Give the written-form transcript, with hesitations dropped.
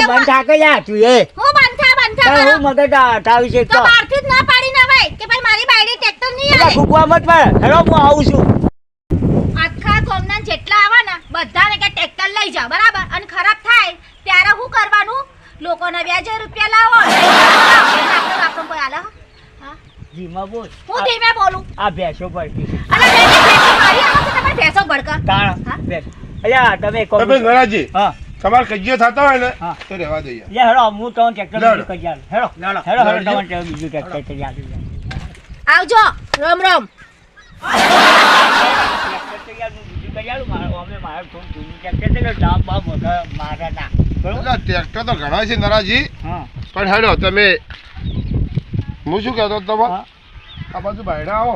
બંધ થાકે યાર તું એ હું બંધા હું મગજ થાવી છે તો બહારથી જ ના પાડી ના ભાઈ કે ભાઈ મારી બાયડી ટ્રેક્ટર નહીં આવે ભૂકવા મત પર હેલો હું આવું છું આખા ગામના જેટલા આવે ને બધાને કે ટ્રેક્ટર લઈ જાવ બરાબર અને ખરાબ થાય ત્યારે શું કરવાનું લોકોના વ્યાજે રૂપિયા લાવો આપણો કોઈ આલે હા ધીમા બોલ હું ધીમે બોલું આ ભેંસો પડતી અરે ભેંસો મારી આવે છે તમે ભેંસો ભડકા તાણ ભેંસ અલ્યા તમે તમે ગણાજી હા તમારે કજિયો થતા હોય ને હા. તો રહેવા દઈએ લે હેડો હું તો ટ્રેક્ટર લડો. કરી આલું હેડો લડો. હેડો હેડો લડજો. તમારે બીજું ટ્રેક્ટર કરી આલું આવજો રામ રામ ટ્રેક્ટર કરી આલું બીજું કરી આલું મારે થોડું જૂનું ટ્રેક્ટર છે કે દામ બામ વગર મારે ના બરોબર એટલે ટ્રેક્ટર તો ઘણા છે નરાજી હા પણ હેડો તમે હું શું કહેતો તમે હા આ બાજુ બાયડા આવો